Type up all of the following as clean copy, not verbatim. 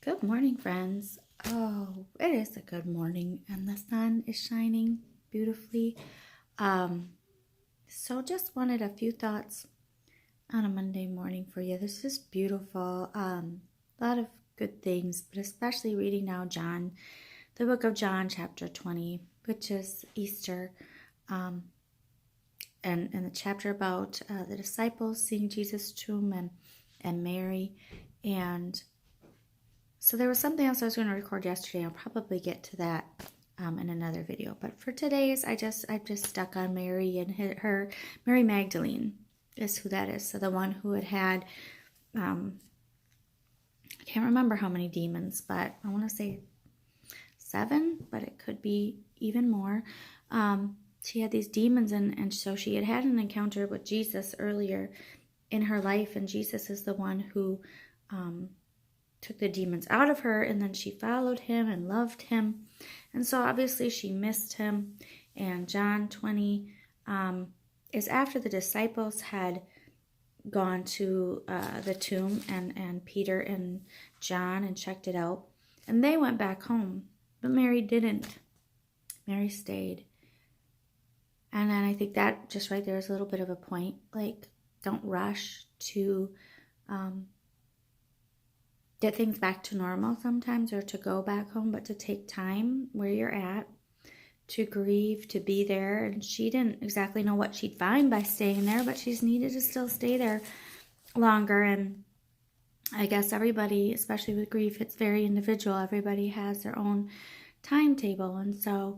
Good morning, friends. Oh, it is a good morning, and the sun is shining beautifully. Um, so just wanted a few thoughts on a Monday morning for you. This is beautiful. A lot of good things, but especially reading now John, the book of John, chapter 20, which is Easter, and the chapter about the disciples seeing Jesus' tomb and Mary, and so there was something else I was going to record yesterday. I'll probably get to that in another video. But for today's, I just stuck on Mary and her Mary Magdalene is who that is. So the one who had I can't remember how many demons, but I want to say 7, but it could be even more. She had these demons, and so she had an encounter with Jesus earlier in her life, and Jesus is the one who took the demons out of her, and then she followed him and loved him. And so obviously she missed him. And John 20 is after the disciples had gone to the tomb, and Peter and John, and checked it out. And they went back home, but Mary didn't. Mary stayed. And then I think that just right there is a little bit of a point. Like, don't rush to get things back to normal sometimes, or to go back home, but to take time where you're at, to grieve, to be there. And she didn't exactly know what she'd find by staying there, but she's needed to still stay there longer. And I guess everybody, especially with grief, it's very individual. Everybody has their own timetable. And so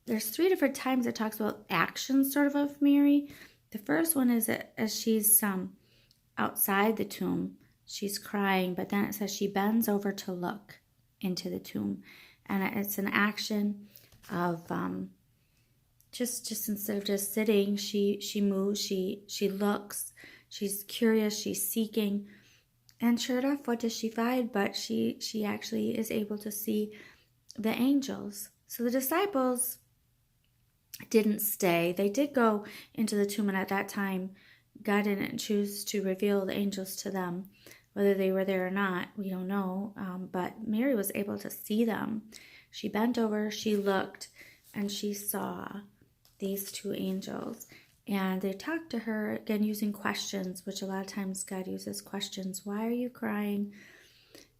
there's 3 different times it talks about actions sort of Mary. The first one is that as she's outside the tomb, she's crying, but then it says she bends over to look into the tomb. And it's an action of just instead of just sitting, she moves, she looks, she's curious, she's seeking. And sure enough, what does she find? But she actually is able to see the angels. So the disciples didn't stay. They did go into the tomb, and at that time God didn't choose to reveal the angels to them. Whether they were there or not, we don't know. But Mary was able to see them. She bent over, she looked, and she saw these 2 angels. And they talked to her, again, using questions, which a lot of times God uses questions. Why are you crying?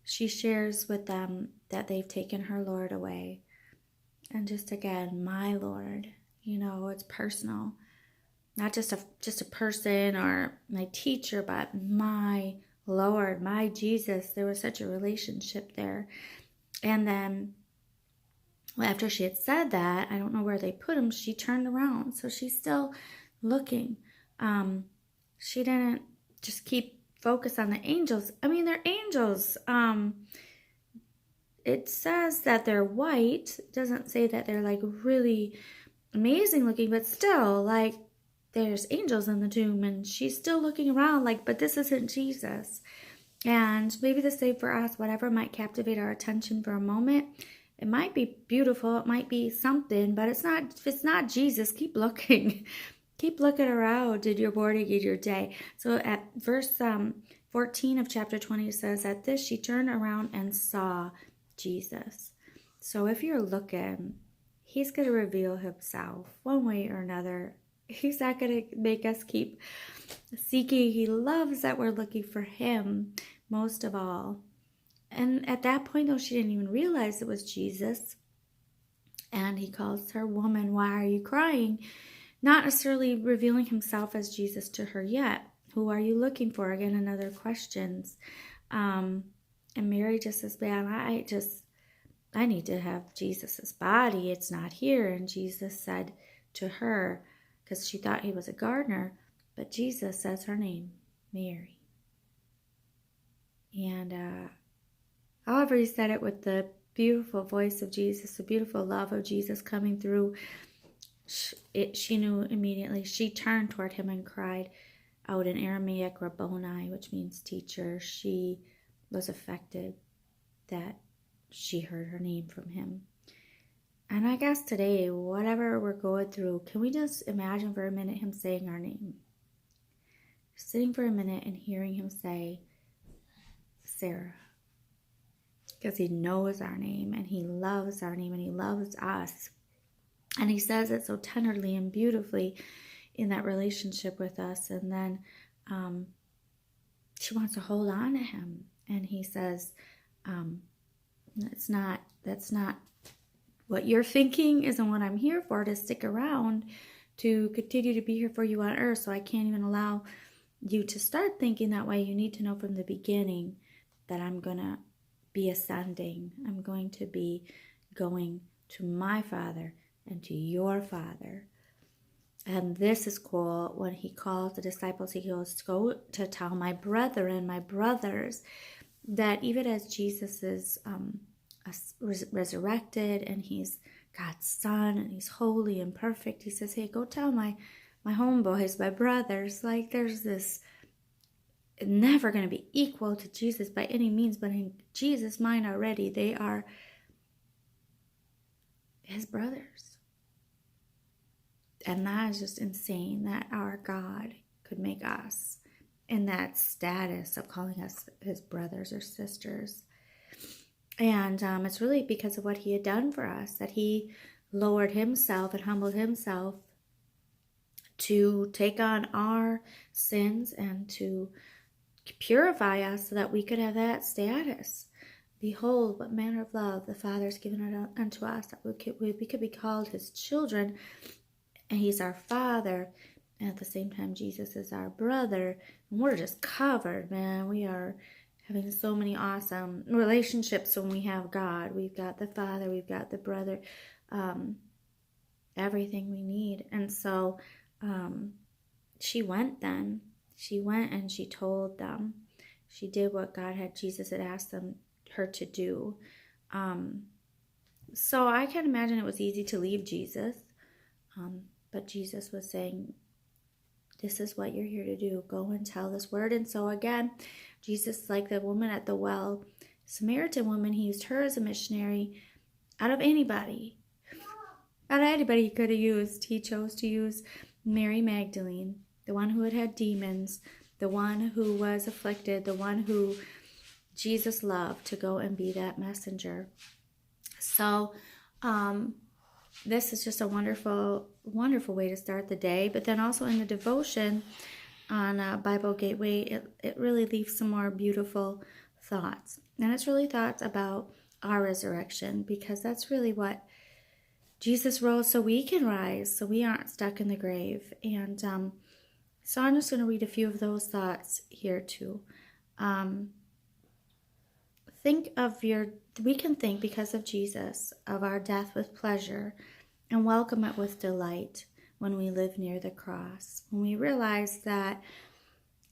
She shares with them that they've taken her Lord away. And just again, my Lord, it's personal. Not just a person or my teacher, but my Lord, my Jesus. There was such a relationship there. And then after she had said that, I don't know where they put him, she turned around. So she's still looking. She didn't just keep focus on the angels. I mean, they're angels. It says that they're white. It doesn't say that they're like really amazing looking, but still, like, there's angels in the tomb, and she's still looking around like, but this isn't Jesus. And maybe the same for us. Whatever might captivate our attention for a moment, it might be beautiful, it might be something, but it's not. If it's not Jesus, keep looking. Keep looking around in your morning, in your day. So at verse 14 of chapter 20, it says, at this she turned around and saw Jesus. So if you're looking, he's going to reveal himself one way or another. He's not going to make us keep seeking. He loves that we're looking for him most of all. And at that point, though, she didn't even realize it was Jesus. And he calls her, woman, why are you crying? Not necessarily revealing himself as Jesus to her yet. Who are you looking for? Again, another questions. And Mary just says, man, I need to have Jesus's body. It's not here. And Jesus said to her, because she thought he was a gardener, but Jesus says her name, Mary. And however he said it, with the beautiful voice of Jesus, the beautiful love of Jesus coming through, she knew immediately. She turned toward him and cried out in Aramaic, Rabboni, which means teacher. She was affected that she heard her name from him. And I guess today, whatever we're going through, can we just imagine for a minute him saying our name? Sitting for a minute and hearing him say, Sarah. because he knows our name and he loves our name and he loves us. And he says it so tenderly and beautifully in that relationship with us. And then she wants to hold on to him. And he says, that's not what you're thinking isn't what I'm here for, to stick around, to continue to be here for you on earth. So I can't even allow you to start thinking that way. You need to know from the beginning that I'm going to be ascending. I'm going to be going to my Father and to your Father. And this is cool. When he calls the disciples, he goes, go to tell my brethren, my brothers, that even as Jesus is resurrected and he's God's son and he's holy and perfect, he says, hey, go tell my homeboys, my brothers, like there's this, never going to be equal to Jesus by any means, but in Jesus' mind already, they are his brothers. And that is just insane that our God could make us in that status of calling us his brothers or sisters. And it's really because of what he had done for us, that he lowered himself and humbled himself to take on our sins and to purify us so that we could have that status. Behold, what manner of love the Father has given it unto us, that we could be called his children, and he's our Father, and at the same time Jesus is our brother, and we're just covered, man. We are having so many awesome relationships when we have God. We've got the Father, we've got the brother, everything we need. And so she went then. She went and she told them. She did what Jesus had asked her to do. So I can imagine it was easy to leave Jesus. But Jesus was saying, this is what you're here to do. Go and tell this word. And so again, Jesus, like the woman at the well, Samaritan woman, he used her as a missionary out of anybody. Out of anybody he could have used. He chose to use Mary Magdalene, the one who had had demons, the one who was afflicted, the one who Jesus loved, to go and be that messenger. So this is just a wonderful, wonderful way to start the day. But then also in the devotion on Bible Gateway, it really leaves some more beautiful thoughts. And it's really thoughts about our resurrection, because that's really what Jesus rose so we can rise, so we aren't stuck in the grave. And so I'm just going to read a few of those thoughts here too. We can think, because of Jesus, of our death with pleasure and welcome it with delight when we live near the cross. When we realize that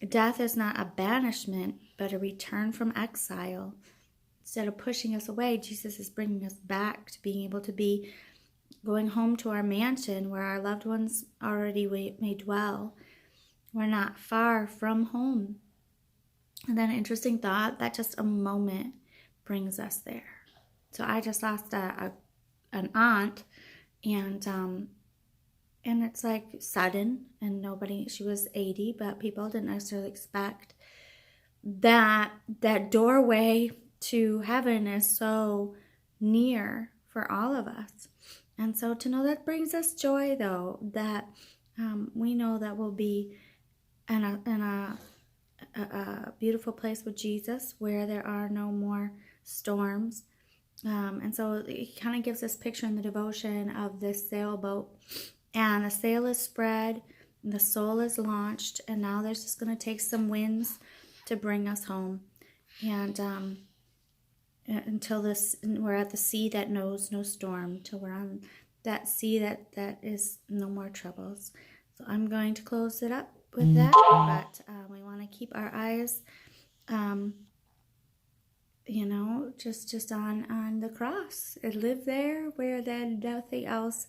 death is not a banishment, but a return from exile. Instead of pushing us away, Jesus is bringing us back to being able to be going home to our mansion where our loved ones already may dwell. We're not far from home. And then an interesting thought, that just a moment brings us there. So I just lost an aunt, and it's like sudden, and she was 80, but people didn't necessarily expect that doorway to heaven is so near for all of us. And so to know that brings us joy, though, that we know that we'll be in a beautiful place with Jesus where there are no more storms. And so it kind of gives this picture in the devotion of this sailboat, and the sail is spread, the soul is launched, and now there's just going to take some winds to bring us home. And until we're at the sea that knows no storm, till we're on that sea that is no more troubles. So I'm going to close it up with that, but we want to keep our eyes just on the cross and live there, where then nothing else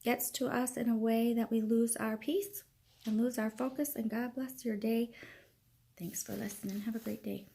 gets to us in a way that we lose our peace and lose our focus. And God bless your day. Thanks for listening. Have a great day.